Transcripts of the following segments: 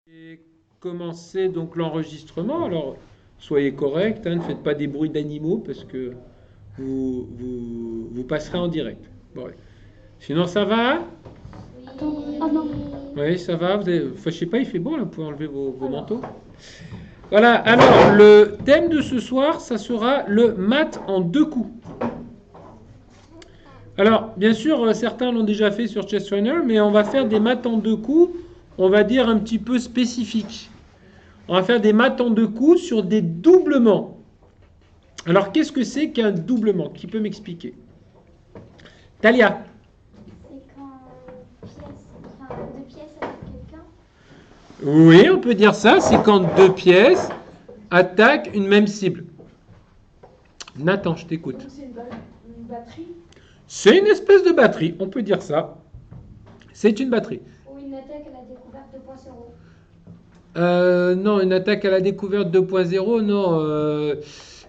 Et commencer donc l'enregistrement. Alors, soyez correct, hein, ne faites pas des bruits d'animaux parce que vous passerez en direct. Bon, ouais. Sinon, ça va? Attends, ah non. Oui, ça va. Enfin, je sais pas, il fait beau là, vous pouvez enlever vos manteaux. Voilà, alors le thème de ce soir, ça sera le maths en deux coups. Alors, bien sûr, certains l'ont déjà fait sur Chess Trainer, mais on va faire des maths en deux coups, on va dire un petit peu spécifiques. On va faire des maths en deux coups sur des doublements. Alors, qu'est-ce que c'est qu'un doublement? Qui peut m'expliquer? Talia. C'est quand deux pièces avec quelqu'un. Oui, on peut dire ça. C'est quand deux pièces attaquent une même cible. Nathan, je t'écoute. Donc c'est une batterie C'est une espèce de batterie, on peut dire ça. C'est une batterie. Ou une attaque à la découverte 2.0. Non, une attaque à la découverte 2.0, non.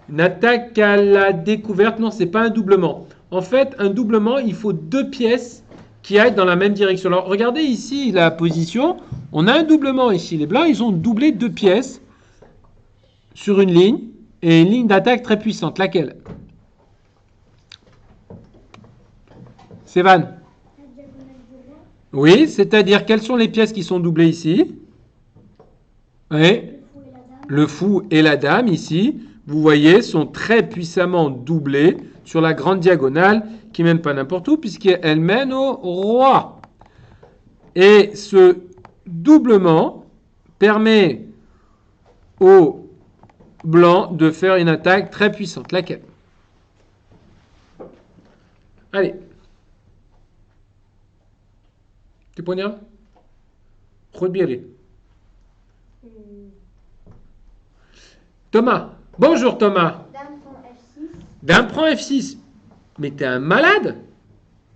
Une attaque à la découverte, non, c'est pas un doublement. En fait, un doublement, il faut deux pièces qui aillent dans la même direction. Alors, regardez ici la position. On a un doublement ici. Les blancs, ils ont doublé deux pièces sur une ligne et une ligne d'attaque très puissante. Laquelle? C'est Van. La diagonale de là. Oui, c'est-à-dire quelles sont les pièces qui sont doublées ici? Oui. Le fou et la dame. Le fou et la dame ici, vous voyez, sont très puissamment doublés sur la grande diagonale qui mène pas n'importe où puisqu'elle mène au roi. Et ce doublement permet aux blancs de faire une attaque très puissante. Laquelle? Allez. Tu peux dire? Rodbiri. Thomas. Bonjour Thomas. Dame prend F6. Dame prend F6. Mais t'es un malade?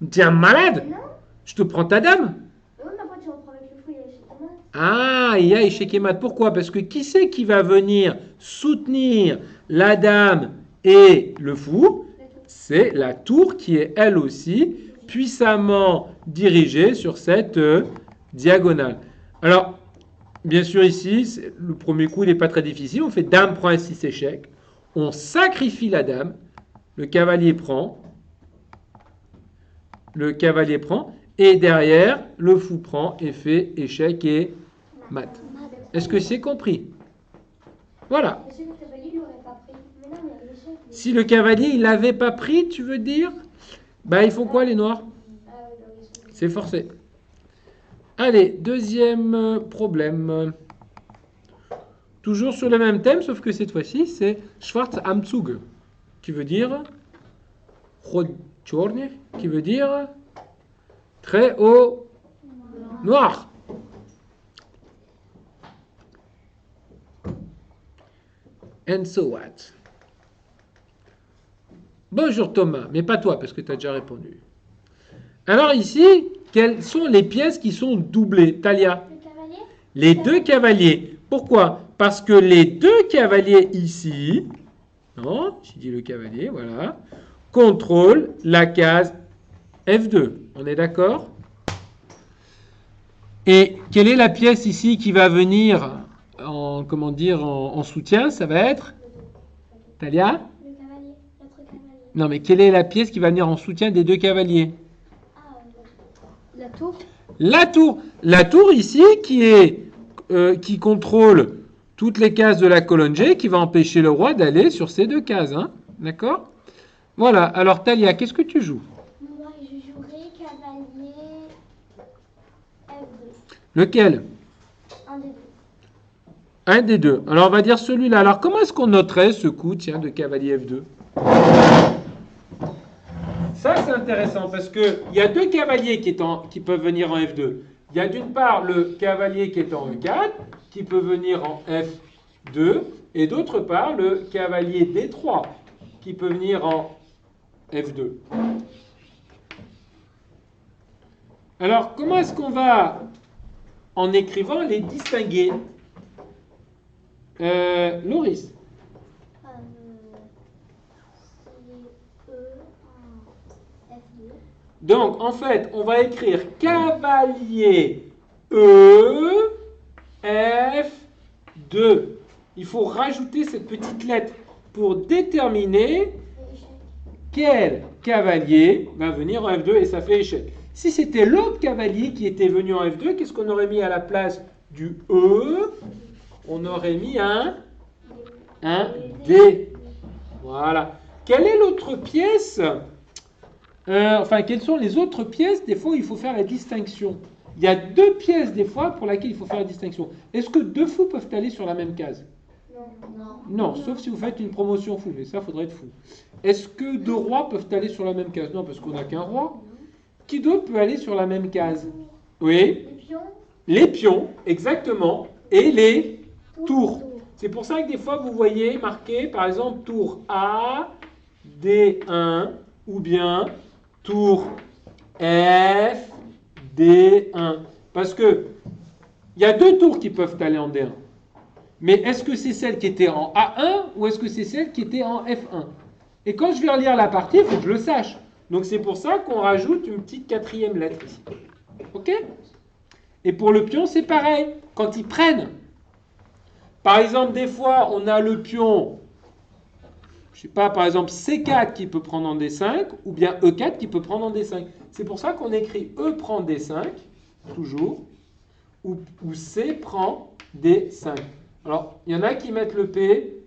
T'es un malade? Non. Je te prends ta dame. Oui, mais après tu reprends avec le fou et l'échec de mat. Ah, il y a échec et mat. Pourquoi? Parce que qui c'est qui va venir soutenir la dame et le fou? C'est la tour qui est elle aussi puissamment dirigée sur cette diagonale. Alors, bien sûr ici, le premier coup il n'est pas très difficile. On fait dame prend F6 échec. On sacrifie la dame. Le cavalier prend. Le cavalier prend. Et derrière, le fou prend et fait échec et mat. Est-ce que c'est compris? Voilà. Et si le cavalier il l'aurait pas pris. Mais non, mais l'échec. Si le cavalier, il l'avait pas pris, tu veux dire? Bah, ils font quoi, les noirs? Ah oui, bah oui, C'est forcé. Allez, deuxième problème. Toujours sur le même thème, sauf que cette fois-ci, c'est Schwarz am Zug, qui veut dire Rot-Tjorne, qui veut dire très haut noir. And so what? Bonjour Thomas, mais pas toi, parce que tu as déjà répondu. Alors ici, quelles sont les pièces qui sont doublées, Talia? Le cavalier. Les deux cavaliers. Pourquoi? Parce que les deux cavaliers ici, non, j'ai dit le cavalier, voilà, contrôlent la case F2. On est d'accord? Et quelle est la pièce ici qui va venir en, comment dire, en soutien? Ça va être Talia? Le cavalier. L'autre cavalier. Non, mais quelle est la pièce qui va venir en soutien des deux cavaliers? Ah, la tour. La tour. La tour ici qui contrôle toutes les cases de la colonne G, qui va empêcher le roi d'aller sur ces deux cases. Hein. D'accord? Voilà. Alors Talia, qu'est-ce que tu joues? Moi, je jouerai cavalier F2. Lequel? Un des deux. Un des deux. Alors on va dire celui-là. Alors comment est-ce qu'on noterait ce coup, tiens, de cavalier F2? Ça c'est intéressant parce qu'il y a deux cavaliers qui peuvent venir en F2. Il y a d'une part le cavalier qui est en E4, qui peut venir en F2, et d'autre part le cavalier D3, qui peut venir en F2. Alors, comment est-ce qu'on va, en écrivant, les distinguer? Loris. C'est en F2. Donc, en fait, on va écrire cavalier E, F2. Il faut rajouter cette petite lettre pour déterminer quel cavalier va venir en F2 et ça fait échec. Si c'était l'autre cavalier qui était venu en F2, qu'est-ce qu'on aurait mis à la place du E? On aurait mis un D. Voilà. Quelle est l'autre pièce? Quelles sont les autres pièces? Des fois, il faut faire la distinction. Il y a deux pièces, des fois, pour lesquelles il faut faire la distinction. Est-ce que deux fous peuvent aller sur la même case? Non, sauf si vous faites une promotion fou, mais ça, il faudrait être fou. Est-ce que deux rois peuvent aller sur la même case? Non, parce qu'on n'a qu'un roi. Qui d'autre peut aller sur la même case? Oui. Les pions, exactement. Et les tours. C'est pour ça que des fois, vous voyez marqué, par exemple, tour A, D1, ou bien tour F, D1. Parce que il y a deux tours qui peuvent aller en D1. Mais est-ce que c'est celle qui était en A1 ou est-ce que c'est celle qui était en F1? Et quand je vais relire la partie, il faut que je le sache. Donc c'est pour ça qu'on rajoute une petite quatrième lettre ici. Ok? Et pour le pion, c'est pareil. Quand ils prennent, par exemple, des fois, on a le pion, je sais pas, par exemple, C4 qui peut prendre en D5, ou bien E4 qui peut prendre en D5. C'est pour ça qu'on écrit E prend D5, toujours, ou C prend D5. Alors, il y en a qui mettent le P, et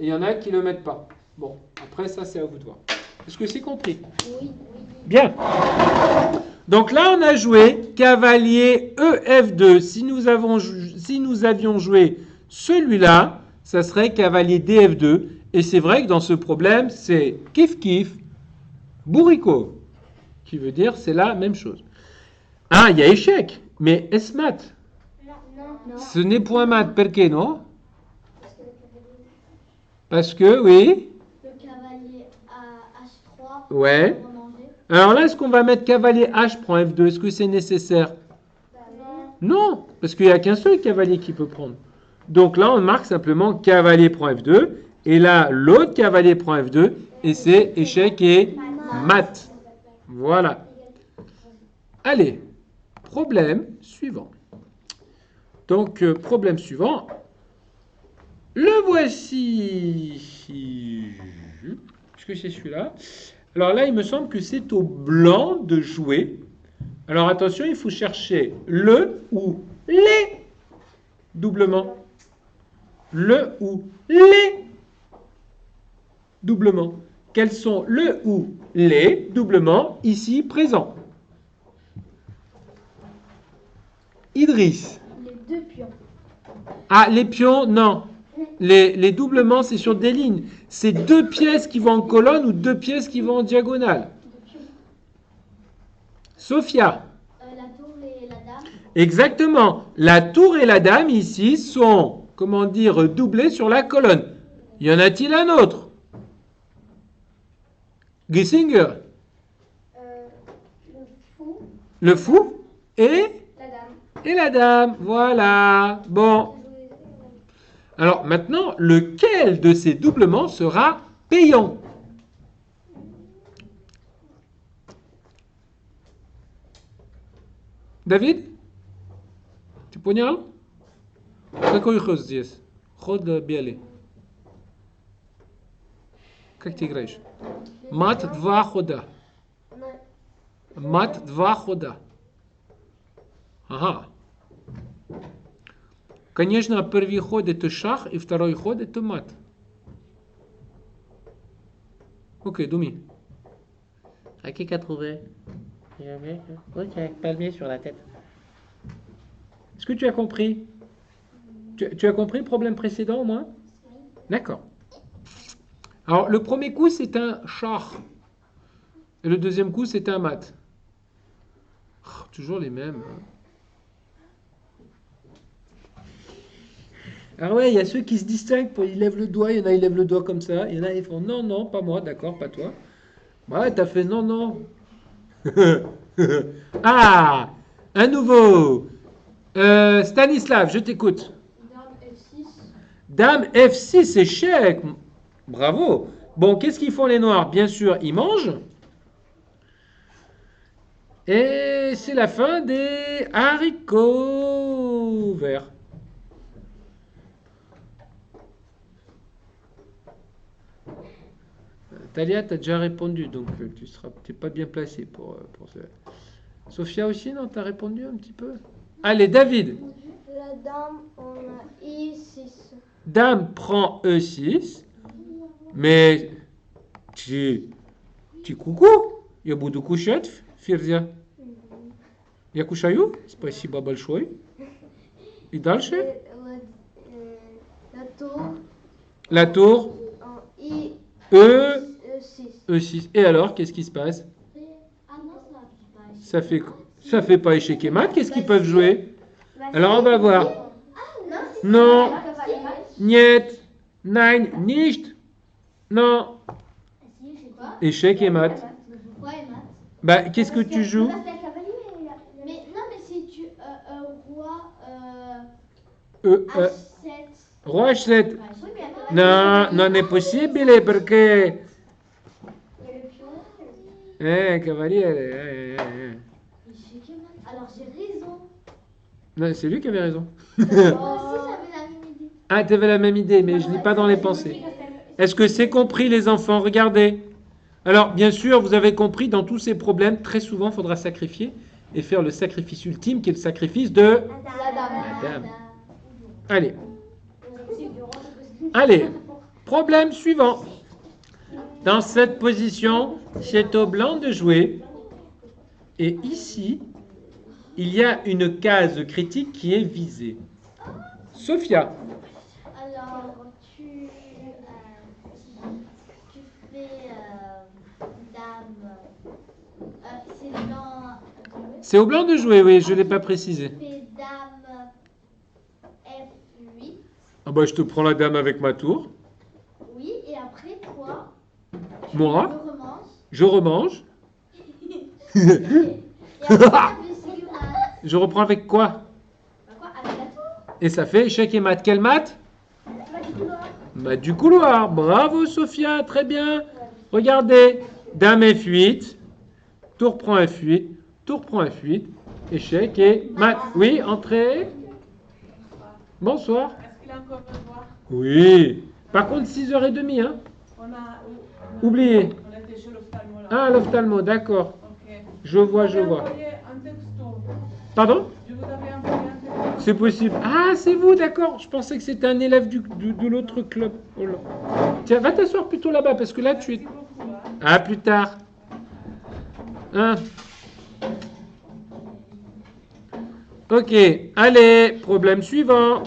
il y en a qui ne le mettent pas. Bon, après ça, c'est à vous de voir. Est-ce que c'est compris? Oui. Bien. Donc là, on a joué cavalier EF2. Si nous avions joué celui-là, ça serait cavalier DF2. Et c'est vrai que dans ce problème, c'est kif-kif, bourrico, qui veut dire c'est la même chose. Ah, il y a échec, mais est-ce mat? Non. Ce n'est point mat, perché non? Parce que, oui. Le cavalier à H3. Ouais. Alors là, est-ce qu'on va mettre cavalier H prend F2? Est-ce que c'est nécessaire? Non, parce qu'il n'y a qu'un seul cavalier qui peut prendre. Donc là, on marque simplement cavalier prend F2. Et là, l'autre cavalier prend F2. Et c'est échec et mat. Voilà. Allez, problème suivant. Donc, problème suivant. Le voici. Est-ce que c'est celui-là? Alors là, il me semble que c'est au blanc de jouer. Alors attention, il faut chercher le ou les doublements. Le ou les doublements. Quels sont le ou les doublements ici présents? Idriss. Les deux pions. Ah, les pions, non. Les doublements, c'est sur des lignes. C'est deux pièces qui vont en colonne ou deux pièces qui vont en diagonale. Sophia. La tour et la dame. Exactement. La tour et la dame ici sont, comment dire, doublées sur la colonne. Y en a-t-il un autre? Gissinger. Le fou. Le fou et La dame. la dame. Voilà. Bon. Alors maintenant, lequel de ces doublements sera payant? David? Ты понял? Какой ход здесь? Ход белый. Как ты играешь? Мат два хода. Мат два хода. Ага. Конечно, первый ход это шах, и второй ход это мат. Ok, Doumi. À qui qu'a trouvé? Ok, avec palmier sur la tête. Est-ce que tu as compris? Tu as compris le problème précédent au moins? D'accord. Alors, le premier coup, c'est un char. Et le deuxième coup, c'est un mat. Oh, toujours les mêmes. Ah ouais, il y a ceux qui se distinguent, ils lèvent le doigt, il y en a, ils lèvent le doigt comme ça, il y en a, ils font non, non, pas moi, d'accord, pas toi. Ouais, t'as fait non, non. Ah, un nouveau. Stanislav, je t'écoute. Dame F6. Dame F6, échec. Bravo. Bon, qu'est-ce qu'ils font les noirs? Bien sûr, ils mangent. Et c'est la fin des haricots verts. Talia, tu as déjà répondu, donc t'es pas bien placé pour ça. Sophia aussi, non? Tu as répondu un petit peu? Allez, David. La dame, on a I6. Dame prend E6, mais tu coucou. Я буду кушать, Ферзя. Я кушаю, спасибо большое. И дальше? La tour La tour, en I6. E6. Et alors, qu'est-ce qui se passe? Ah non, ça fait pas. Ça fait pas échec et mat. Qu'est-ce qu'ils peuvent jouer? Bah, Alors, on va voir. Non, Non, niet, nein, nicht. Non, échec et mat. Pourquoi et mat? Bah, qu'est-ce que tu joues? Mais non, mais si tu roi H7. H7. Roi H7. Oui, mais Non, non è possibile perché... il y a le pion. Cavaliere. Échec et mat. Alors j'ai raison. Non, c'est lui qui avait raison. Moi aussi j'avais la même idée. Ah, tu avais la même idée, mais je lis pas dans les pensées. Est-ce que c'est compris, les enfants? Regardez. Alors, bien sûr, vous avez compris, dans tous ces problèmes, très souvent, il faudra sacrifier et faire le sacrifice ultime, qui est le sacrifice de... La La dame. dame. Allez. Allez, problème suivant. Dans cette position, c'est au blanc de jouer. Et ici, il y a une case critique qui est visée. Sophia, Alors tu fais dame. C'est dans. c'est au blanc de jouer, oui, je ne l'ai pas précisé. Tu fais dame F8. Ah bah, je te prends la dame avec ma tour. Oui, et après toi. Moi, Tu remanges. je remange. Et après tu fais mat. Je reprends avec quoi? Bah quoi, avec la tour. Et ça fait échec et mat. Quel mat? Mat du couloir. Bravo Sophia, très bien. Regardez, dame F8, tour prend F8, tour prend F8, échec et mat. Oui, entrée. Bonsoir. Est-ce qu'il a encore besoin? Oui. Par contre, 6h30, hein. Oubliez. On était chez l'ophtalmo là. Ah, l'ophtalmo, d'accord. Ok. Je vois, Vous je avez vois. envoyé un texto. Pardon? Je vous avais envoyé un texto. C'est possible. Ah, c'est vous, d'accord. Je pensais que c'était un élève de l'autre club. Oh là. Tiens, va t'asseoir plutôt là-bas, parce que là, tu es... Merci beaucoup. Hein. À plus tard. Hein? Ok, allez, problème suivant.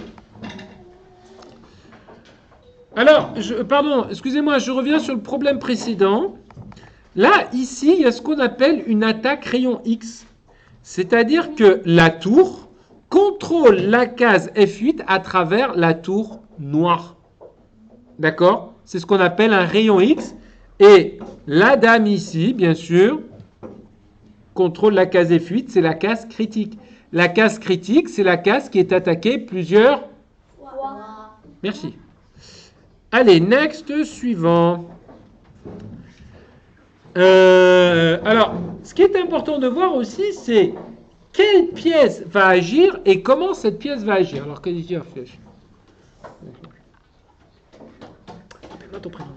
Alors, pardon, excusez-moi, je reviens sur le problème précédent. Là, ici, il y a ce qu'on appelle une attaque rayon X. C'est-à-dire que la tour contrôle la case F8 à travers la tour noire. D'accord? C'est ce qu'on appelle un rayon X. Et la dame ici, bien sûr, contrôle la case F8, c'est la case critique. La case critique, c'est la case qui est attaquée plusieurs... Merci. Allez, next, suivant. Alors, ce qui est important de voir aussi, c'est quelle pièce va agir et comment cette pièce va agir. Alors, qu'est-ce qu'il y a, flèche? Appelle-moi ton prénom.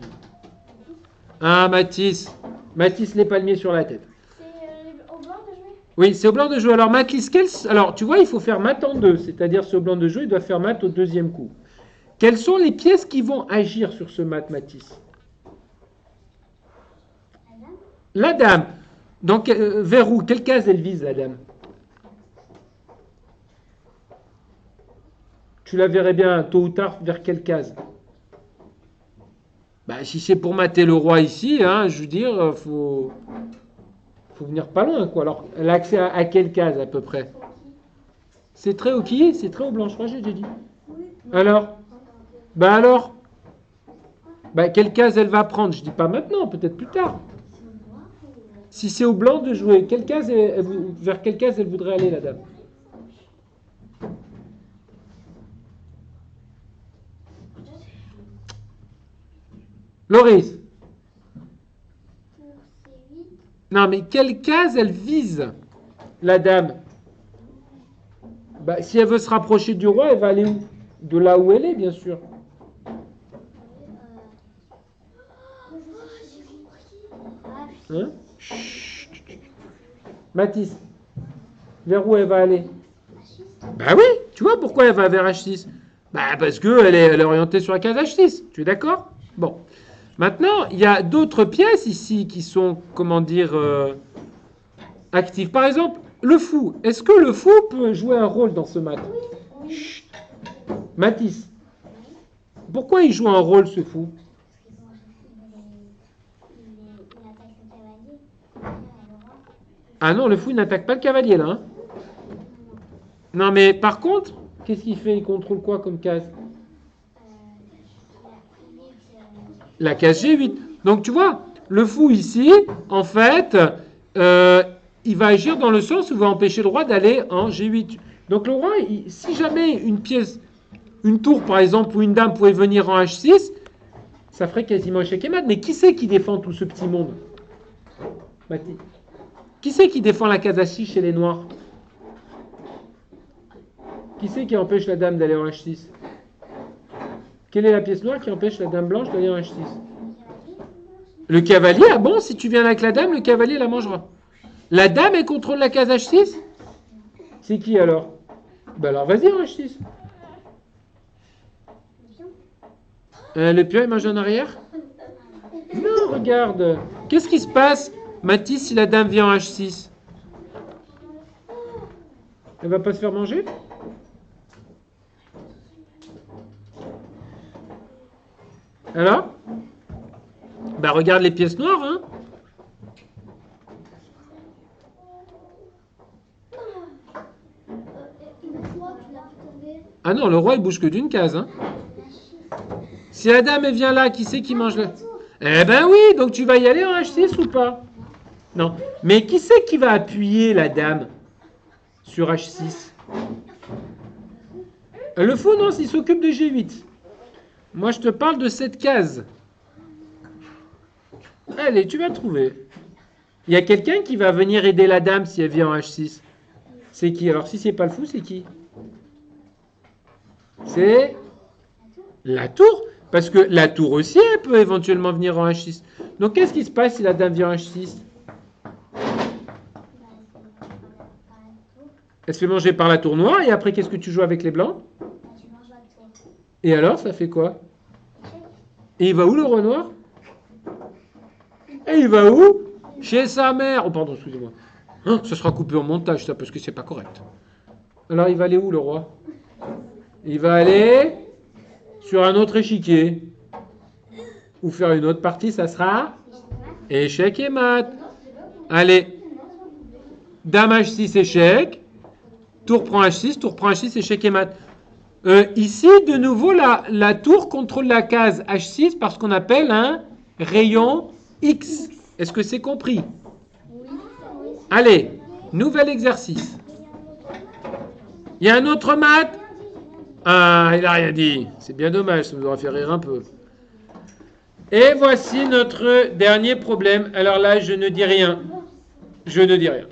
Ah, Mathis. Mathis, les palmiers sur la tête. C'est au blanc de jouer. Oui, c'est au blanc de jouer. Alors, Mathis, alors, tu vois, il faut faire mat en deux. C'est-à-dire, c'est au blanc de jouer, il doit faire mat au deuxième coup. Quelles sont les pièces qui vont agir sur ce mat, Mathis? La dame. Donc, vers où? Quelle case elle vise, la dame? Tu la verrais bien, tôt ou tard, vers quelle case? Bah, si c'est pour mater le roi ici, hein, je veux dire, faut venir pas loin, quoi. Alors, elle a accès à quelle case, à peu près? C'est très au qui? C'est très au blanc, je crois que j'ai déjà dit. Alors? Bah, quelle case elle va prendre? Je dis pas maintenant, peut-être plus tard. Si c'est au blanc de jouer, vers quelle case elle voudrait aller, la dame? Loris? Non, mais quelle case elle vise, la dame? Bah, si elle veut se rapprocher du roi, elle va aller où? De là où elle est, bien sûr. Hein? Chut. Mathis, vers où elle va aller? Bah oui, tu vois pourquoi elle va vers H6? Bah parce qu'elle est orientée sur la case H6, tu es d'accord? Bon. Maintenant, il y a d'autres pièces ici qui sont, comment dire, actives. Par exemple, le fou. Est-ce que le fou peut jouer un rôle dans ce match? Chut. Mathis, pourquoi il joue un rôle ce fou? Ah non, le fou il n'attaque pas le cavalier là. Hein. Non mais par contre, qu'est-ce qu'il fait? Il contrôle quoi comme case? La case G8. Donc tu vois, le fou ici, en fait, il va agir dans le sens où il va empêcher le roi d'aller en G8. Donc le roi, si jamais une pièce, une tour par exemple, ou une dame pouvait venir en H6, ça ferait quasiment échec et mat. Mais qui c'est qui défend tout ce petit monde? Mathis. Qui c'est qui défend la case H6 chez les noirs? Qui c'est qui empêche la dame d'aller en H6? Quelle est la pièce noire qui empêche la dame blanche d'aller en H6? Le cavalier, ah bon, si tu viens avec la dame, le cavalier la mangera. La dame, elle contrôle la case H6? C'est qui alors? Ben alors vas-y en H6. Le pion, il mange en arrière? Non, regarde. Qu'est-ce qui se passe, Mathis, si la dame vient en H6? Elle va pas se faire manger? Alors? Bah regarde les pièces noires, hein? Ah non, le roi il bouge que d'une case, hein? Si la dame elle vient là, qui c'est qui mange là? Eh ben oui, donc tu vas y aller en H6 ou pas? Non. Mais qui c'est qui va appuyer la dame sur H6? Le fou, non, il s'occupe de G8. Moi, je te parle de cette case. Allez, tu vas trouver. Il y a quelqu'un qui va venir aider la dame si elle vient en H6. C'est qui? Alors, si c'est pas le fou, c'est qui? C'est la tour. Parce que la tour aussi, elle peut éventuellement venir en H6. Donc, qu'est-ce qui se passe si la dame vient en H6? Elle se fait manger par la tour noire. Et après, qu'est-ce que tu joues avec les blancs? Et alors, ça fait quoi? Et il va où le roi noir? Et il va où? Chez sa mère. Oh pardon, excusez-moi. Hein, ça sera coupé en montage, ça, parce que c'est pas correct. Alors, il va aller où, le roi? Il va aller sur un autre échiquier. Ou faire une autre partie, ça sera échec et mat. Allez. Dame H6, échec. Tour prend H6, tour prend H6, échec et mat. Ici, de nouveau, la tour contrôle la case H6 par ce qu'on appelle un rayon X. Est-ce que c'est compris? Allez, nouvel exercice. Il y a un autre mat? Ah, il n'a rien dit. C'est bien dommage, ça nous aura fait rire un peu. Et voici notre dernier problème. Alors là, je ne dis rien. Je ne dis rien.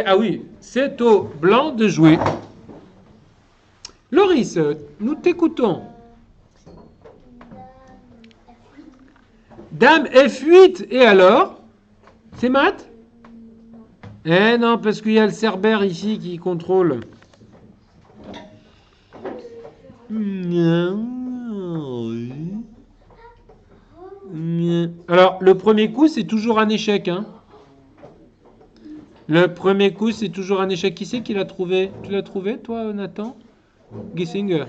Ah oui, c'est au blanc de jouer. Loris, nous t'écoutons. Dame F8, et alors? C'est mat? Eh non, parce qu'il y a le cerbère ici qui contrôle. Alors, le premier coup, c'est toujours un échec. Hein. Le premier coup, c'est toujours un échec. Qui c'est qui l'a trouvé? Tu l'as trouvé, toi, Nathan? Gissinger.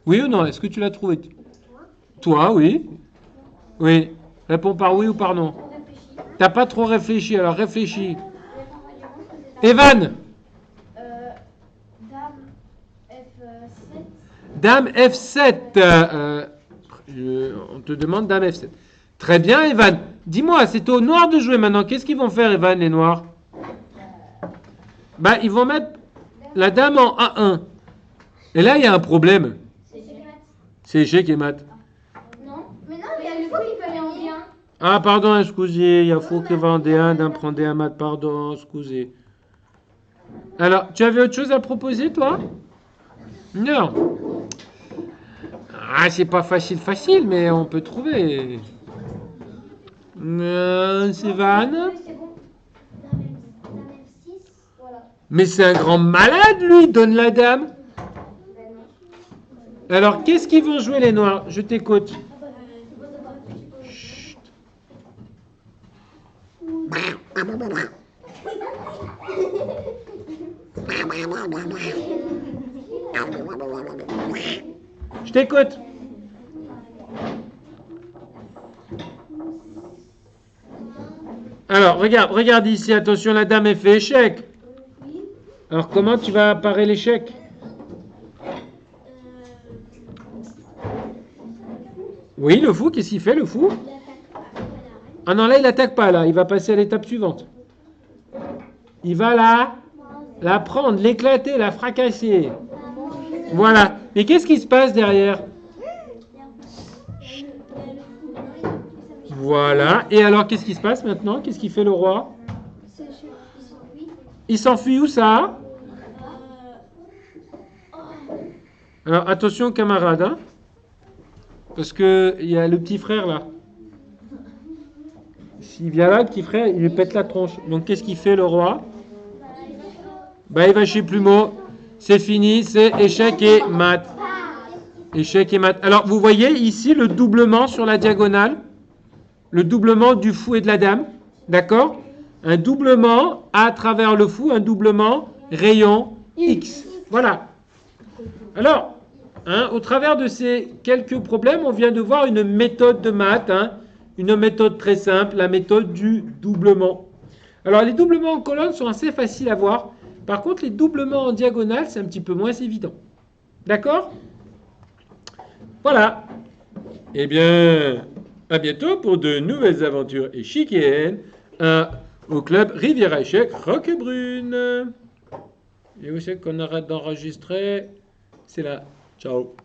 Oui ou non? Est-ce que tu l'as trouvé? Toi, oui. Oui. Réponds par oui ou par non. T'as pas trop réfléchi, alors réfléchis. Evan. Dame F7. On te demande Dame F7. Très bien, Evan. Dis-moi, c'est au noir de jouer maintenant. Qu'est-ce qu'ils vont faire, Evan, les noirs? Bah, ils vont mettre la dame en A1. Et là, il y a un problème. C'est échec et mat. Non, mais non, il y a le fou qui peut aller en bien. Ah, pardon, excusez. Il y a fou qui va en D1, d'un prend D1 mat, pardon, excusez. Alors, tu avais autre chose à proposer, toi? Non. Ah, c'est pas facile, mais on peut trouver. Sivan? Oui, c'est bon. Dame F6, voilà. Mais c'est un grand malade, lui, donne la dame. Alors, qu'est-ce qu'ils vont jouer les noirs? Je t'écoute. Chut. Je t'écoute. Alors, regarde ici, attention, la dame elle fait échec. Alors, comment tu vas parer l'échec? Oui, le fou, qu'est-ce qu'il fait, le fou? Ah non, là, il attaque pas, là. Il va passer à l'étape suivante. Il va la prendre, l'éclater, la fracasser. Voilà. Mais qu'est-ce qui se passe derrière? Voilà. Et alors, qu'est-ce qui se passe maintenant? Qu'est-ce qu'il fait le roi? Il s'enfuit où ça? Alors, attention, camarade, hein? Parce que il y a le petit frère là. S'il vient là, le petit frère, il lui pète la tronche. Donc, qu'est-ce qu'il fait le roi? Bah, il va chez Plumeau. C'est fini, c'est échec et mat. Échec et mat. Alors, vous voyez ici le doublement sur la diagonale. Le doublement du fou et de la dame. D'accord? Un doublement à travers le fou, un doublement rayon X. Voilà. Alors, au travers de ces quelques problèmes, on vient de voir une méthode de maths, une méthode très simple, la méthode du doublement. Alors, les doublements en colonne sont assez faciles à voir. Par contre, les doublements en diagonale, c'est un petit peu moins évident. D'accord? Voilà. Eh bien, à bientôt pour de nouvelles aventures échiquiennes au club Riviera Échec Roquebrune. Et où c'est qu'on arrête d'enregistrer? C'est là. Ciao.